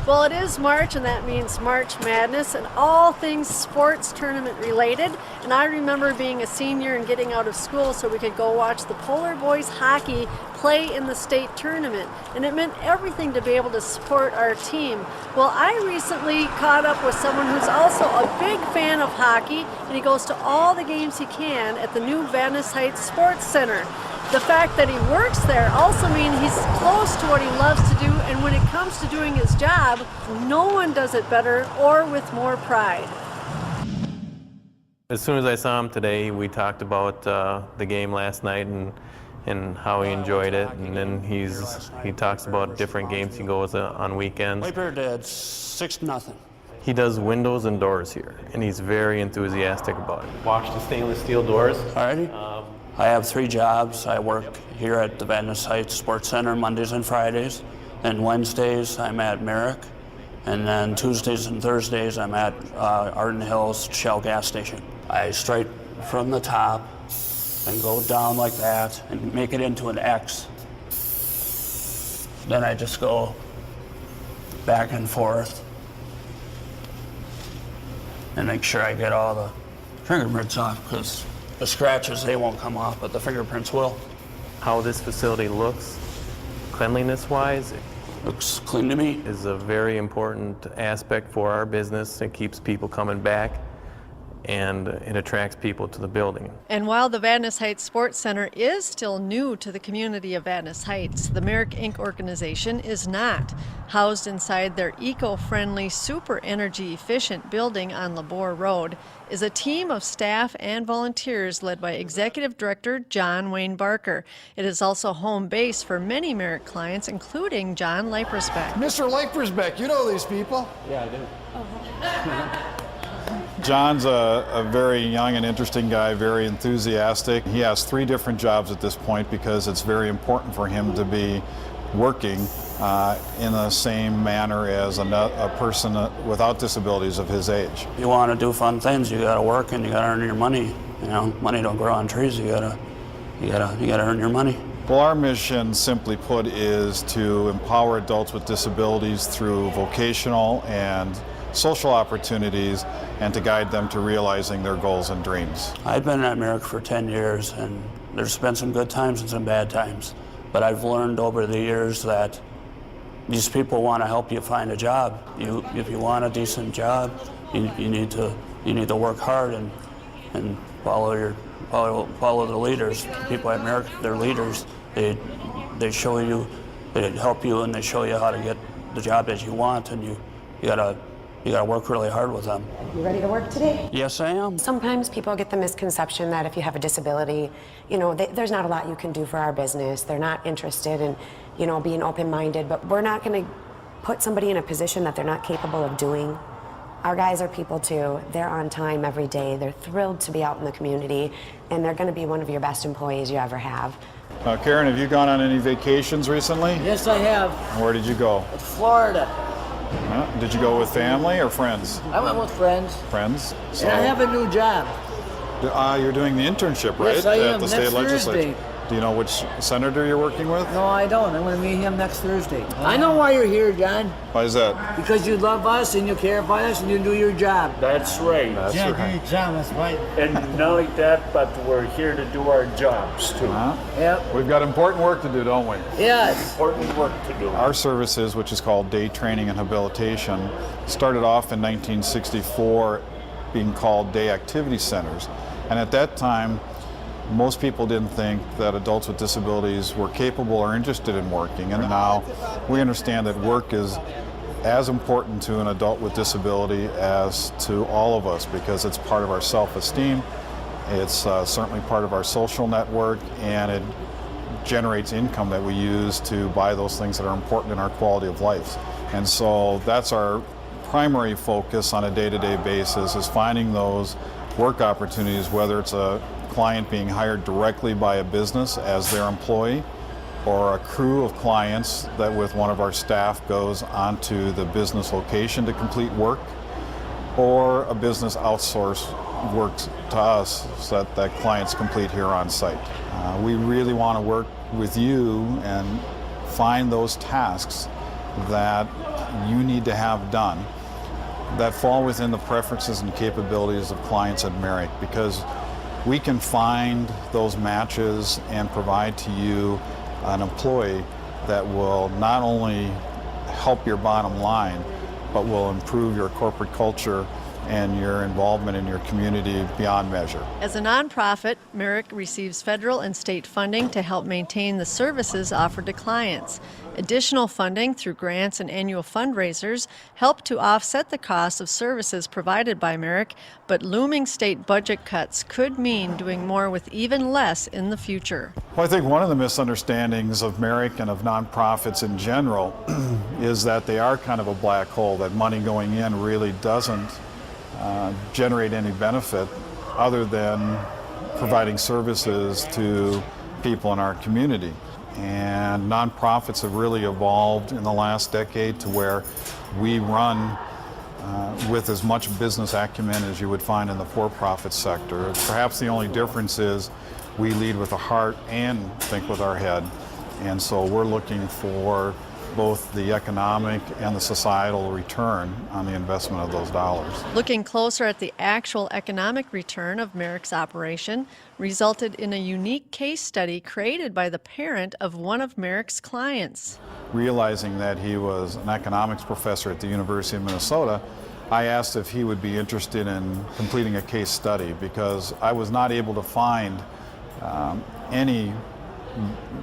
Well, it is March, and that means March Madness and all things sports tournament related. And I remember being a senior and getting out of school so we could go watch the Polar Boys hockey play in the state tournament. And it meant everything to be able to support our team. Well, I recently caught up with someone who's also a big fan of hockey, and he goes to all the games he can at the new Venice Heights Sports Center. The fact that he works there also means he's close to what he loves to do, and when it comes to doing his job, no one does it better or with more pride. As soon as I saw him today, we talked about the game last night and how he enjoyed it, and then he talks about different games he goes on weekends. Paper did 6-0. He does windows and doors here, and he's very enthusiastic about it. Watch the stainless steel doors. Alrighty. I have 3 jobs. I work here at the Venice Heights Sports Center Mondays and Fridays. And Wednesdays I'm at Merrick. And then Tuesdays and Thursdays I'm at Arden Hills Shell gas station. I straight from the top and go down like that and make it into an X. Then I just go back and forth and make sure I get all the fingerprints off, because the scratches, they won't come off, but the fingerprints will. How this facility looks, cleanliness-wise, Looks clean to me. is a very important aspect for our business. It keeps people coming back, and it attracts people to the building. And while the Venice Heights Sports Center is still new to the community of Venice Heights, the Merrick Inc. organization is not. Housed inside their eco-friendly, super energy efficient building on Labor Road is a team of staff and volunteers led by Executive Director John Wayne Barker. It is also home base for many Merrick clients, including John Leipersbeck. Mr. Leipersbeck, you know these people. Yeah, I do. John's a very young and interesting guy, very enthusiastic. He has 3 different jobs at this point because it's very important for him to be working in the same manner as a person without disabilities of his age. You want to do fun things, you got to work and you got to earn your money. You know, money don't grow on trees. You gotta earn your money. Well, our mission, simply put, is to empower adults with disabilities through vocational and social opportunities, and to guide them to realizing their goals and dreams. I've been at Merrick for 10 years, and there's been some good times and some bad times. But I've learned over the years that these people want to help you find a job. If you want a decent job, you need to work hard and follow the leaders. The people at Merrick, they're leaders. They show you, they help you, and they show you how to get the job that you want, and you gotta work really hard with them. You ready to work today? Yes, I am. Sometimes people get the misconception that if you have a disability, you know, there's not a lot you can do for our business. They're not interested in, you know, being open-minded, but we're not going to put somebody in a position that they're not capable of doing. Our guys are people too. They're on time every day. They're thrilled to be out in the community, and they're going to be one of your best employees you ever have. Karen, have you gone on any vacations recently? Yes, I have. Where did you go? Florida. Did you go with family or friends? I went with friends. Friends. So, And I have a new job. You're doing the internship, right? Yes, I am. At the Next state legislature. Thursday. Do you know which senator you're working with? No, I don't. I'm going to meet him next Thursday. I know why you're here, John. Why is that? Because you love us and you care about us and you do your job. That's right. That's right. That's right. And not only that, but we're here to do our jobs too. Yep. We've got important work to do, don't we? Yes. Important work to do. Our services, which is called Day Training and Habilitation, started off in 1964 being called Day Activity Centers. And at that time, most people didn't think that adults with disabilities were capable or interested in working. And now we understand that work is as important to an adult with disability as to all of us, because it's part of our self-esteem, it's certainly part of our social network, and it generates income that we use to buy those things that are important in our quality of life. And so that's our primary focus on a day-to-day basis, is finding those work opportunities, whether it's a client being hired directly by a business as their employee, or a crew of clients that with one of our staff goes onto the business location to complete work, or a business outsource work to us so that clients complete here on site. We really want to work with you and find those tasks that you need to have done that fall within the preferences and capabilities of clients at Merrick, because we can find those matches and provide to you an employee that will not only help your bottom line, but will improve your corporate culture and your involvement in your community beyond measure. As a nonprofit, Merrick receives federal and state funding to help maintain the services offered to clients. Additional funding through grants and annual fundraisers help to offset the cost of services provided by Merrick, but looming state budget cuts could mean doing more with even less in the future. Well, I think one of the misunderstandings of Merrick and of nonprofits in general is that they are kind of a black hole, that money going in really doesn't generate any benefit other than providing services to people in our community. And nonprofits have really evolved in the last decade to where we run with as much business acumen as you would find in the for-profit sector. Perhaps the only difference is we lead with the heart and think with our head. And so we're looking for both the economic and the societal return on the investment of those dollars. Looking closer at the actual economic return of Merrick's operation resulted in a unique case study created by the parent of one of Merrick's clients. Realizing that he was an economics professor at the University of Minnesota, I asked if he would be interested in completing a case study, because I was not able to find any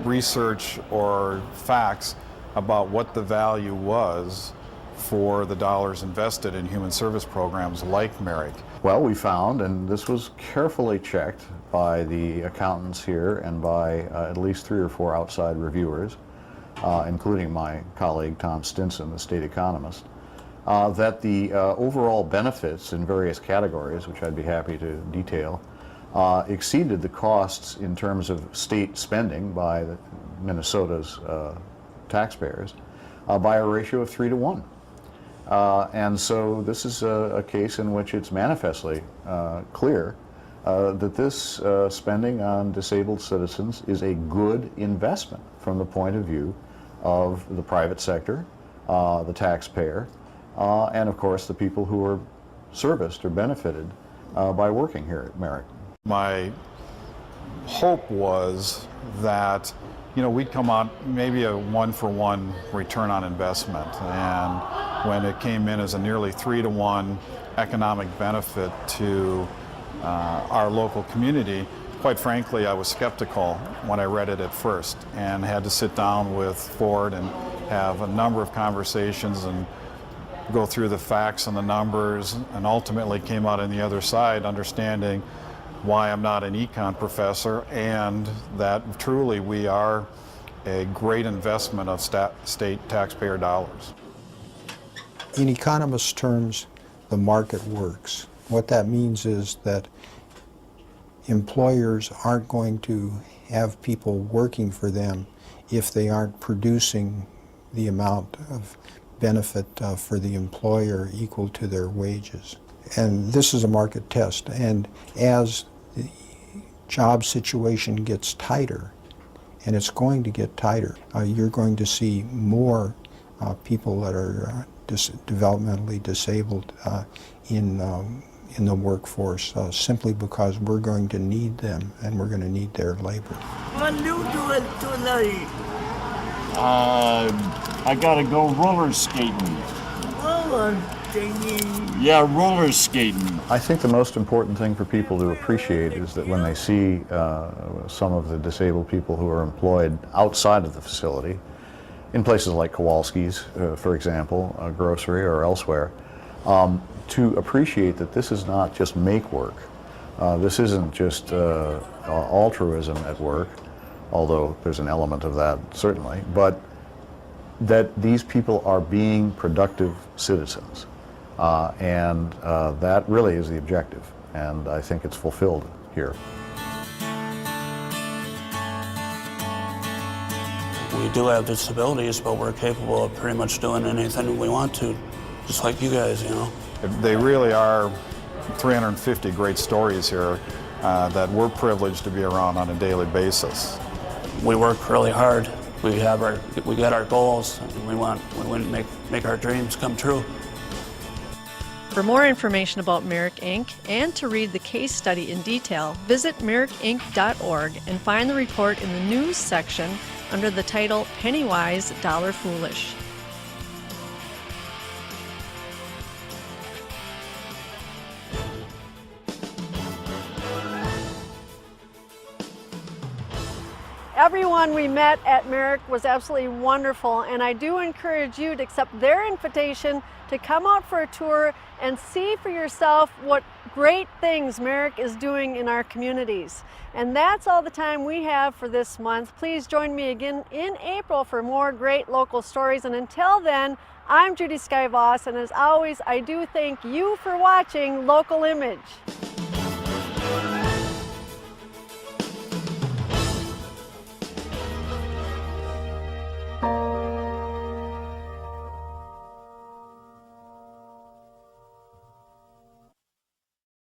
research or facts about what the value was for the dollars invested in human service programs like Merrick. Well, we found, and this was carefully checked by the accountants here and by at least 3 or 4 outside reviewers, including my colleague Tom Stinson, the state economist, that the overall benefits in various categories, which I'd be happy to detail, exceeded the costs in terms of state spending by Minnesota's taxpayers by a ratio of 3 to 1. And so this is a case in which it's manifestly clear that this spending on disabled citizens is a good investment from the point of view of the private sector, the taxpayer, and of course the people who are serviced or benefited by working here at Merrick. My hope was that we'd come out maybe a 1-for-1 return on investment, and when it came in as a nearly 3 to 1 economic benefit to our local community, quite frankly, I was skeptical when I read it at first, and had to sit down with Ford and have a number of conversations and go through the facts and the numbers, and ultimately came out on the other side understanding why I'm not an econ professor, and that truly we are a great investment of state taxpayer dollars. In economist terms, the market works. What that means is that employers aren't going to have people working for them if they aren't producing the amount of benefit for the employer equal to their wages. And this is a market test, and as the job situation gets tighter, and it's going to get tighter, you're going to see more people that are developmentally disabled in the workforce, simply because we're going to need them and we're going to need their labor. What are you doing tonight? I gotta go roller skating. Roller skating? Yeah, roller skating. I think the most important thing for people to appreciate is that when they see some of the disabled people who are employed outside of the facility, in places like Kowalski's, for example, a grocery or elsewhere, to appreciate that this is not just make work. This isn't just altruism at work, although there's an element of that certainly, but that these people are being productive citizens. And that really is the objective, and I think it's fulfilled here. We do have disabilities, but we're capable of pretty much doing anything we want to, just like you guys, They really are 350 great stories here that we're privileged to be around on a daily basis. We work really hard, we got our goals, and we want to make our dreams come true. For more information about Merrick Inc. and to read the case study in detail, visit merrickinc.org and find the report in the news section under the title Pennywise, Dollar Foolish. Everyone we met at Merrick was absolutely wonderful, and I do encourage you to accept their invitation to come out for a tour and see for yourself what great things Merrick is doing in our communities. And that's all the time we have for this month. Please join me again in April for more great local stories. And until then, I'm Judy Skyvoss, and as always, I do thank you for watching Local Image.